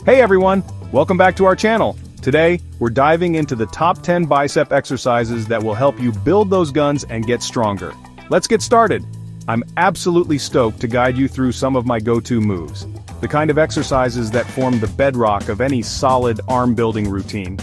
Hey everyone, welcome back to our channel. Today, we're diving into the top 10 bicep exercises that will help you build those guns and get stronger. Let's get started. I'm absolutely stoked to guide you through some of my go-to moves. The kind of exercises that form the bedrock of any solid arm-building routine.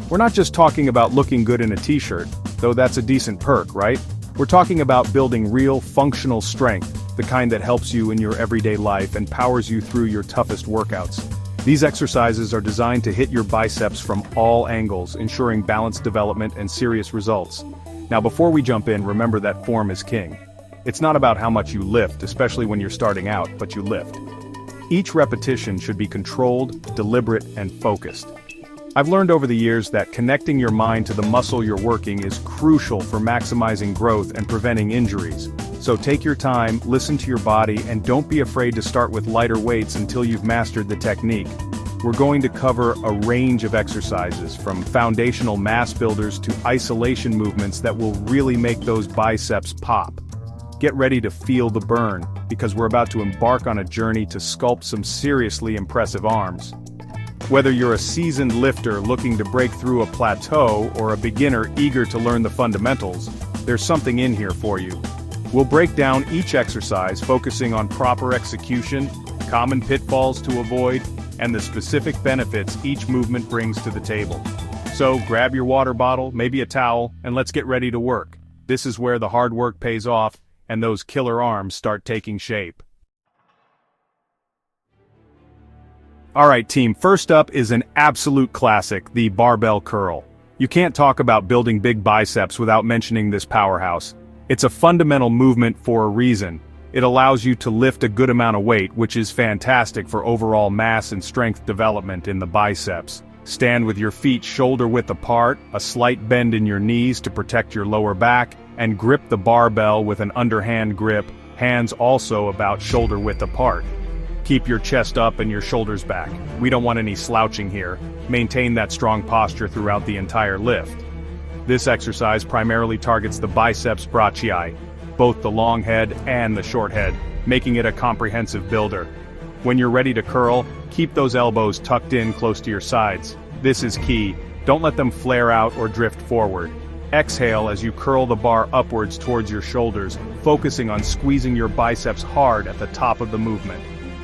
We're not just talking about looking good in a t-shirt, though that's a decent perk, right? We're talking about building real, functional strength, the kind that helps you in your everyday life and powers you through your toughest workouts. These exercises are designed to hit your biceps from all angles, ensuring balanced development and serious results. Now before we jump in, remember that form is king. It's not about how much you lift, especially when you're starting out, but you lift. Each repetition should be controlled, deliberate, and focused. I've learned over the years that connecting your mind to the muscle you're working is crucial for maximizing growth and preventing injuries. So take your time, listen to your body, and don't be afraid to start with lighter weights until you've mastered the technique. We're going to cover a range of exercises, from foundational mass builders to isolation movements that will really make those biceps pop. Get ready to feel the burn, because we're about to embark on a journey to sculpt some seriously impressive arms. Whether you're a seasoned lifter looking to break through a plateau or a beginner eager to learn the fundamentals, there's something in here for you. We'll break down each exercise, focusing on proper execution, common pitfalls to avoid, and the specific benefits each movement brings to the table. So grab your water bottle, maybe a towel, and let's get ready to work. This is where the hard work pays off, and those killer arms start taking shape. Alright team, first up is an absolute classic, the barbell curl. You can't talk about building big biceps without mentioning this powerhouse. It's a fundamental movement for a reason. It allows you to lift a good amount of weight, which is fantastic for overall mass and strength development in the biceps. Stand with your feet shoulder-width apart, a slight bend in your knees to protect your lower back, and grip the barbell with an underhand grip, hands also about shoulder-width apart. Keep your chest up and your shoulders back. We don't want any slouching here. Maintain that strong posture throughout the entire lift. This exercise primarily targets the biceps brachii, both the long head and the short head, making it a comprehensive builder. When you're ready to curl, keep those elbows tucked in close to your sides. This is key. Don't let them flare out or drift forward. Exhale as you curl the bar upwards towards your shoulders, focusing on squeezing your biceps hard at the top of the movement.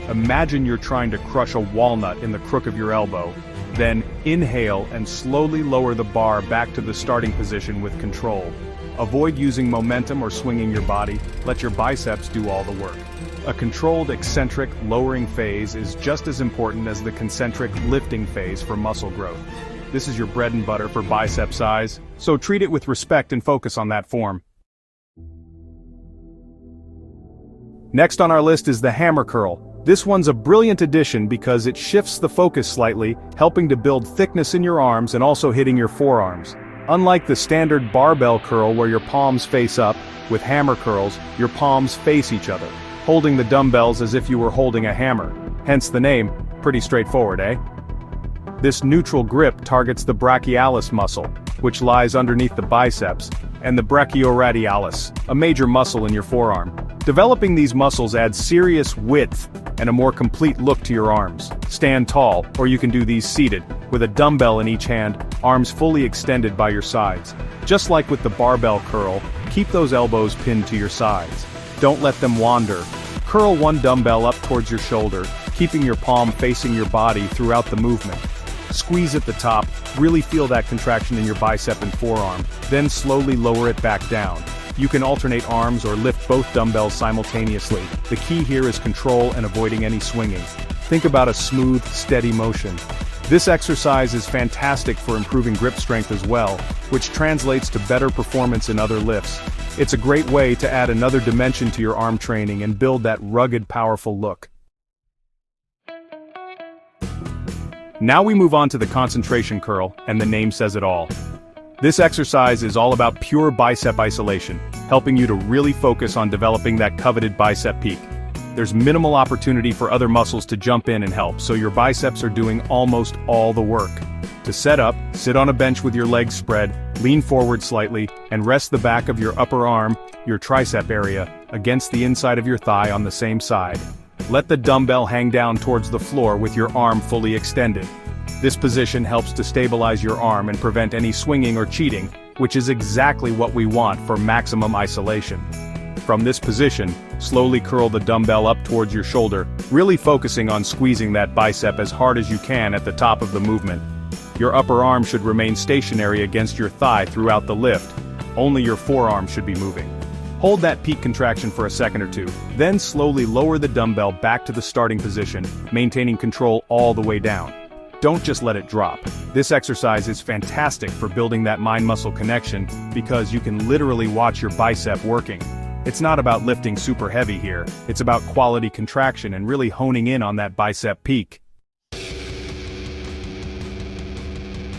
Imagine you're trying to crush a walnut in the crook of your elbow. Then inhale and slowly lower the bar back to the starting position with control. Avoid using momentum or swinging your body. Let your biceps do all the work. A controlled eccentric lowering phase is just as important as the concentric lifting phase for muscle growth. This is your bread and butter for bicep size, so treat it with respect and focus on that form. Next on our list is the hammer curl. This one's a brilliant addition because it shifts the focus slightly, helping to build thickness in your arms and also hitting your forearms. Unlike the standard barbell curl where your palms face up, with hammer curls, your palms face each other, holding the dumbbells as if you were holding a hammer. Hence the name, pretty straightforward, eh? This neutral grip targets the brachialis muscle, which lies underneath the biceps, and the brachioradialis, a major muscle in your forearm. Developing these muscles adds serious width and a more complete look to your arms. Stand tall, or you can do these seated, with a dumbbell in each hand, arms fully extended by your sides. Just like with the barbell curl, keep those elbows pinned to your sides. Don't let them wander. Curl one dumbbell up towards your shoulder, keeping your palm facing your body throughout the movement. Squeeze at the top, really feel that contraction in your bicep and forearm, then slowly lower it back down. You can alternate arms or lift both dumbbells simultaneously. The key here is control and avoiding any swinging. Think about a smooth, steady motion. This exercise is fantastic for improving grip strength as well, which translates to better performance in other lifts. It's a great way to add another dimension to your arm training and build that rugged, powerful look. Now we move on to the concentration curl, and the name says it all. This exercise is all about pure bicep isolation, helping you to really focus on developing that coveted bicep peak. There's minimal opportunity for other muscles to jump in and help, so your biceps are doing almost all the work. To set up, sit on a bench with your legs spread, lean forward slightly, and rest the back of your upper arm, your tricep area, against the inside of your thigh on the same side. Let the dumbbell hang down towards the floor with your arm fully extended. This position helps to stabilize your arm and prevent any swinging or cheating, which is exactly what we want for maximum isolation. From this position, slowly curl the dumbbell up towards your shoulder, really focusing on squeezing that bicep as hard as you can at the top of the movement. Your upper arm should remain stationary against your thigh throughout the lift. Only your forearm should be moving. Hold that peak contraction for a second or two, then slowly lower the dumbbell back to the starting position, maintaining control all the way down. Don't just let it drop. This exercise is fantastic for building that mind-muscle connection because you can literally watch your bicep working. It's not about lifting super heavy here, it's about quality contraction and really honing in on that bicep peak.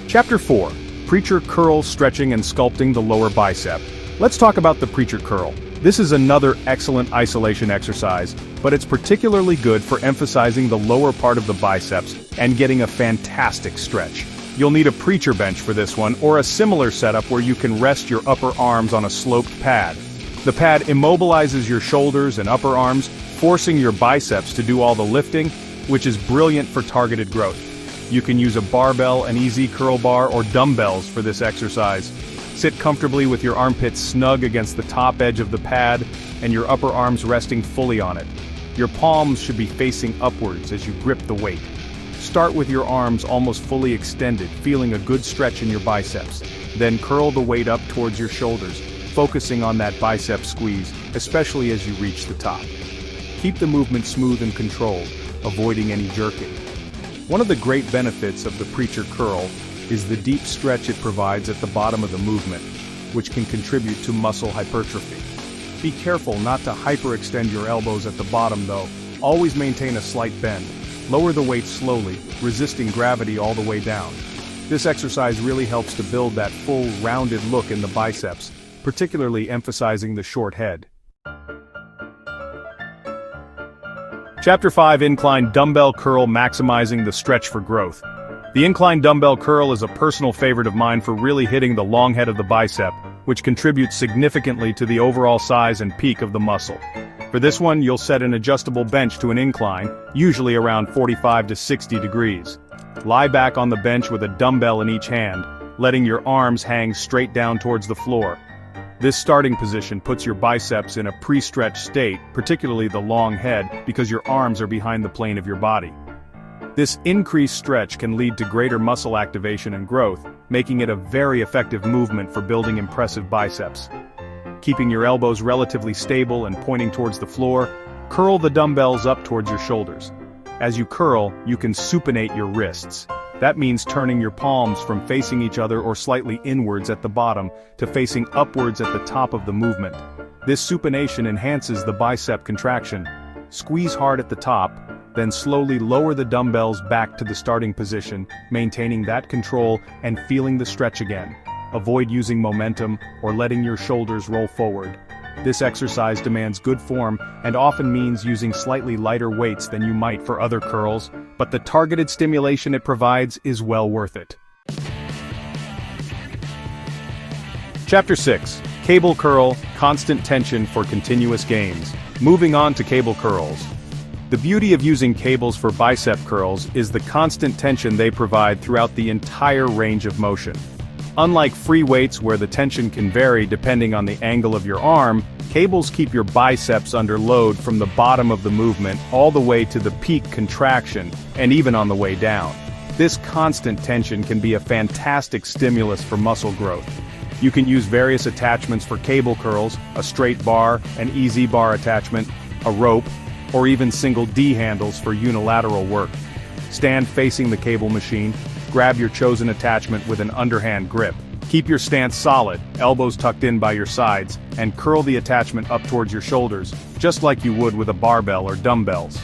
Chapter 4. Preacher Curl Stretching and Sculpting the Lower Bicep. Let's talk about the preacher curl. This is another excellent isolation exercise, but it's particularly good for emphasizing the lower part of the biceps and getting a fantastic stretch. You'll need a preacher bench for this one or a similar setup where you can rest your upper arms on a sloped pad. The pad immobilizes your shoulders and upper arms, forcing your biceps to do all the lifting, which is brilliant for targeted growth. You can use a barbell, an easy curl bar, or dumbbells for this exercise. Sit comfortably with your armpits snug against the top edge of the pad and your upper arms resting fully on it. Your palms should be facing upwards as you grip the weight. Start with your arms almost fully extended, feeling a good stretch in your biceps. Then curl the weight up towards your shoulders, focusing on that bicep squeeze, especially as you reach the top. Keep the movement smooth and controlled, avoiding any jerking. One of the great benefits of the preacher curl is the deep stretch it provides at the bottom of the movement, which can contribute to muscle hypertrophy. Be careful not to hyperextend your elbows at the bottom though. Always maintain a slight bend. Lower the weight slowly, resisting gravity all the way down. This exercise really helps to build that full, rounded look in the biceps, particularly emphasizing the short head. Chapter 5. Incline Dumbbell Curl Maximizing the Stretch for Growth. The incline dumbbell curl is a personal favorite of mine for really hitting the long head of the bicep, which contributes significantly to the overall size and peak of the muscle. For this one, you'll set an adjustable bench to an incline, usually around 45 to 60 degrees. Lie back on the bench with a dumbbell in each hand, letting your arms hang straight down towards the floor. This starting position puts your biceps in a pre-stretched state, particularly the long head, because your arms are behind the plane of your body. This increased stretch can lead to greater muscle activation and growth, making it a very effective movement for building impressive biceps. Keeping your elbows relatively stable and pointing towards the floor, curl the dumbbells up towards your shoulders. As you curl, you can supinate your wrists. That means turning your palms from facing each other or slightly inwards at the bottom to facing upwards at the top of the movement. This supination enhances the bicep contraction. Squeeze hard at the top, then slowly lower the dumbbells back to the starting position, maintaining that control and feeling the stretch again. Avoid using momentum or letting your shoulders roll forward. This exercise demands good form and often means using slightly lighter weights than you might for other curls, but the targeted stimulation it provides is well worth it. Chapter 6. Cable Curl, Constant Tension for Continuous Gains. Moving on to cable curls. The beauty of using cables for bicep curls is the constant tension they provide throughout the entire range of motion. Unlike free weights where the tension can vary depending on the angle of your arm, cables keep your biceps under load from the bottom of the movement all the way to the peak contraction, and even on the way down. This constant tension can be a fantastic stimulus for muscle growth. You can use various attachments for cable curls, a straight bar, an easy bar attachment, a rope, or even single D handles for unilateral work. Stand facing the cable machine, grab your chosen attachment with an underhand grip. Keep your stance solid, elbows tucked in by your sides, and curl the attachment up towards your shoulders, just like you would with a barbell or dumbbells.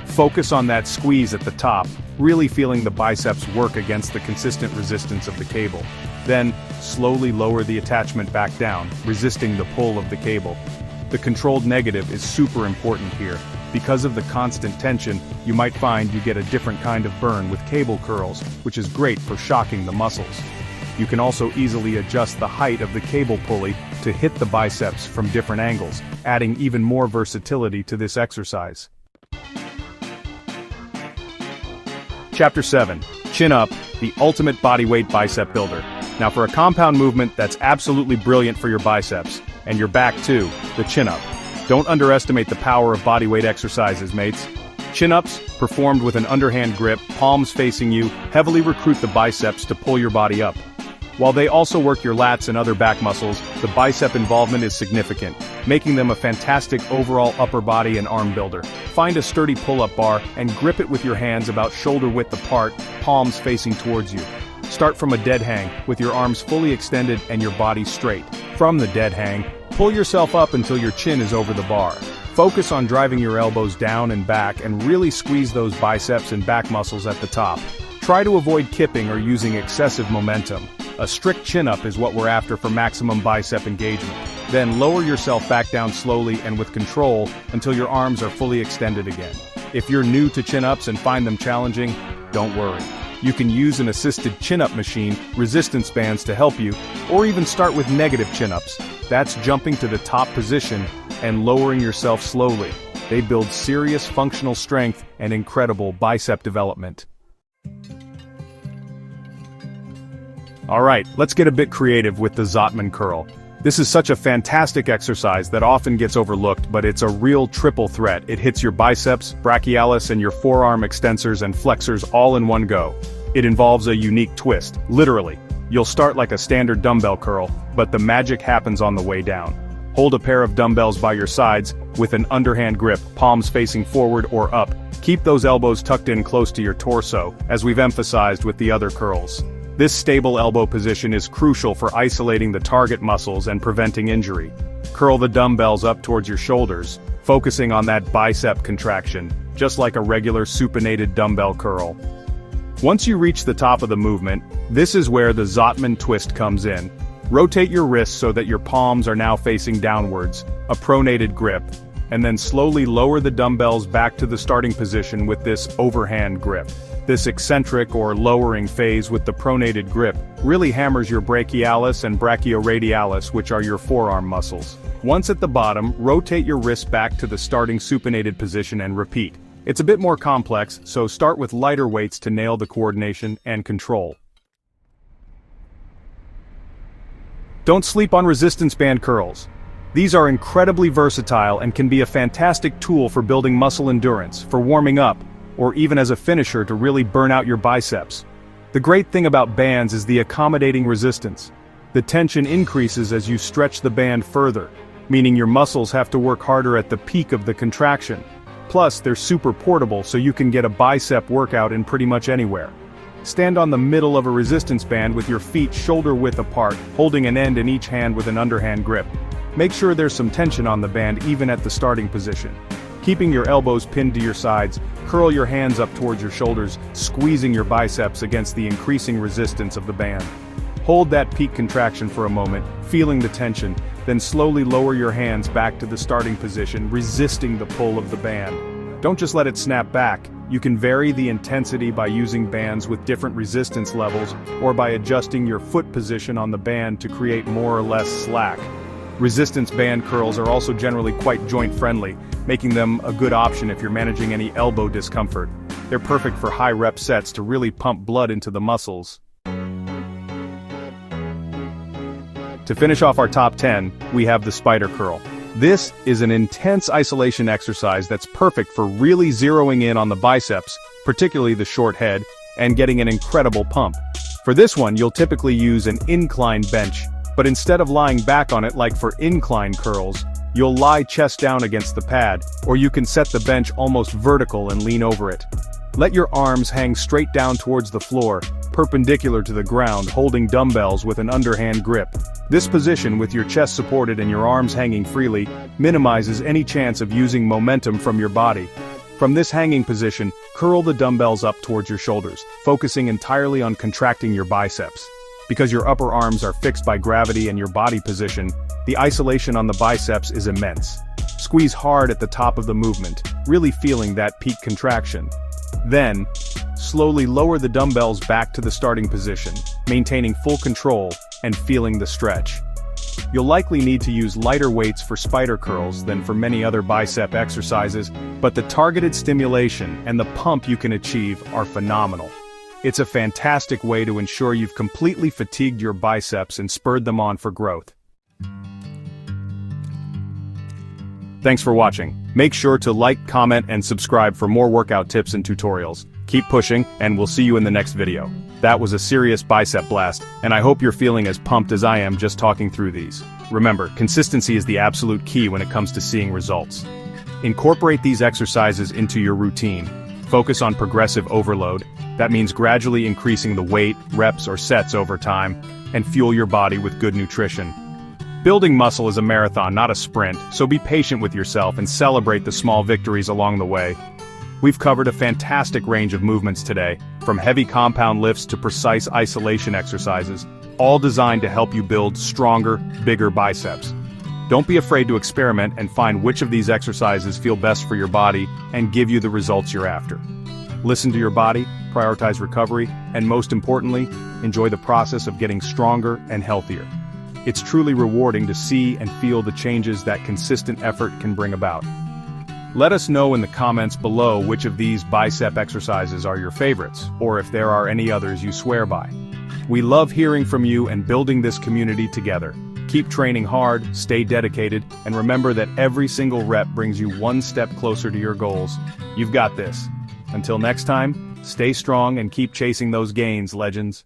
Focus on that squeeze at the top, really feeling the biceps work against the consistent resistance of the cable. Then, slowly lower the attachment back down, resisting the pull of the cable. The controlled negative is super important here. Because of the constant tension, you might find you get a different kind of burn with cable curls, which is great for shocking the muscles. You can also easily adjust the height of the cable pulley to hit the biceps from different angles, adding even more versatility to this exercise. Chapter 7. Chin Up, the ultimate bodyweight bicep builder. Now for a compound movement that's absolutely brilliant for your biceps, and your back too, the chin up. Don't underestimate the power of bodyweight exercises, mates. Chin-ups, performed with an underhand grip, palms facing you, heavily recruit the biceps to pull your body up. While they also work your lats and other back muscles, the bicep involvement is significant, making them a fantastic overall upper body and arm builder. Find a sturdy pull-up bar and grip it with your hands about shoulder width apart, palms facing towards you. Start from a dead hang, with your arms fully extended and your body straight. From the dead hang, pull yourself up until your chin is over the bar. Focus on driving your elbows down and back and really squeeze those biceps and back muscles at the top. Try to avoid kipping or using excessive momentum. A strict chin-up is what we're after for maximum bicep engagement. Then lower yourself back down slowly and with control until your arms are fully extended again. If you're new to chin-ups and find them challenging, don't worry. You can use an assisted chin-up machine, resistance bands to help you, or even start with negative chin-ups. That's jumping to the top position and lowering yourself slowly. They build serious functional strength and incredible bicep development. Alright, let's get a bit creative with the Zottman curl. This is such a fantastic exercise that often gets overlooked, but it's a real triple threat. It hits your biceps, brachialis, and your forearm extensors and flexors all in one go. It involves a unique twist, literally. You'll start like a standard dumbbell curl, but the magic happens on the way down. Hold a pair of dumbbells by your sides, with an underhand grip, palms facing forward or up. Keep those elbows tucked in close to your torso, as we've emphasized with the other curls. This stable elbow position is crucial for isolating the target muscles and preventing injury. Curl the dumbbells up towards your shoulders, focusing on that bicep contraction, just like a regular supinated dumbbell curl. Once you reach the top of the movement, this is where the Zottman twist comes in. Rotate your wrists so that your palms are now facing downwards, a pronated grip, and then slowly lower the dumbbells back to the starting position with this overhand grip. This eccentric or lowering phase with the pronated grip really hammers your brachialis and brachioradialis, which are your forearm muscles. Once at the bottom, rotate your wrist back to the starting supinated position and repeat. It's a bit more complex, so start with lighter weights to nail the coordination and control. Don't sleep on resistance band curls. These are incredibly versatile and can be a fantastic tool for building muscle endurance, for warming up, or even as a finisher to really burn out your biceps. The great thing about bands is the accommodating resistance. The tension increases as you stretch the band further, meaning your muscles have to work harder at the peak of the contraction. Plus, they're super portable, so you can get a bicep workout in pretty much anywhere. Stand on the middle of a resistance band with your feet shoulder width apart, holding an end in each hand with an underhand grip. Make sure there's some tension on the band even at the starting position. Keeping your elbows pinned to your sides, curl your hands up towards your shoulders, squeezing your biceps against the increasing resistance of the band. Hold that peak contraction for a moment, feeling the tension, then slowly lower your hands back to the starting position, resisting the pull of the band. Don't just let it snap back. You can vary the intensity by using bands with different resistance levels, or by adjusting your foot position on the band to create more or less slack. Resistance band curls are also generally quite joint-friendly, making them a good option if you're managing any elbow discomfort. They're perfect for high-rep sets to really pump blood into the muscles. To finish off our top 10, we have the spider curl. This is an intense isolation exercise that's perfect for really zeroing in on the biceps, particularly the short head, and getting an incredible pump. For this one, you'll typically use an incline bench, but instead of lying back on it like for incline curls, you'll lie chest down against the pad, or you can set the bench almost vertical and lean over it. Let your arms hang straight down towards the floor, perpendicular to the ground, holding dumbbells with an underhand grip. This position, with your chest supported and your arms hanging freely, minimizes any chance of using momentum from your body. From this hanging position, curl the dumbbells up towards your shoulders, focusing entirely on contracting your biceps. Because your upper arms are fixed by gravity and your body position, the isolation on the biceps is immense. Squeeze hard at the top of the movement, really feeling that peak contraction. Then, slowly lower the dumbbells back to the starting position, maintaining full control and feeling the stretch. You'll likely need to use lighter weights for spider curls than for many other bicep exercises, but the targeted stimulation and the pump you can achieve are phenomenal. It's a fantastic way to ensure you've completely fatigued your biceps and spurred them on for growth. Thanks for watching. Make sure to like, comment, and subscribe for more workout tips and tutorials. Keep pushing, and we'll see you in the next video. That was a serious bicep blast, and I hope you're feeling as pumped as I am just talking through these. Remember, consistency is the absolute key when it comes to seeing results. Incorporate these exercises into your routine. Focus on progressive overload. That means gradually increasing the weight, reps, or sets over time, and fuel your body with good nutrition. Building muscle is a marathon, not a sprint, so be patient with yourself and celebrate the small victories along the way. We've covered a fantastic range of movements today, from heavy compound lifts to precise isolation exercises, all designed to help you build stronger, bigger biceps. Don't be afraid to experiment and find which of these exercises feel best for your body and give you the results you're after. Listen to your body, prioritize recovery, and most importantly, enjoy the process of getting stronger and healthier. It's truly rewarding to see and feel the changes that consistent effort can bring about. Let us know in the comments below which of these bicep exercises are your favorites, or if there are any others you swear by. We love hearing from you and building this community together. Keep training hard, stay dedicated, and remember that every single rep brings you one step closer to your goals. You've got this. Until next time, stay strong and keep chasing those gains, legends.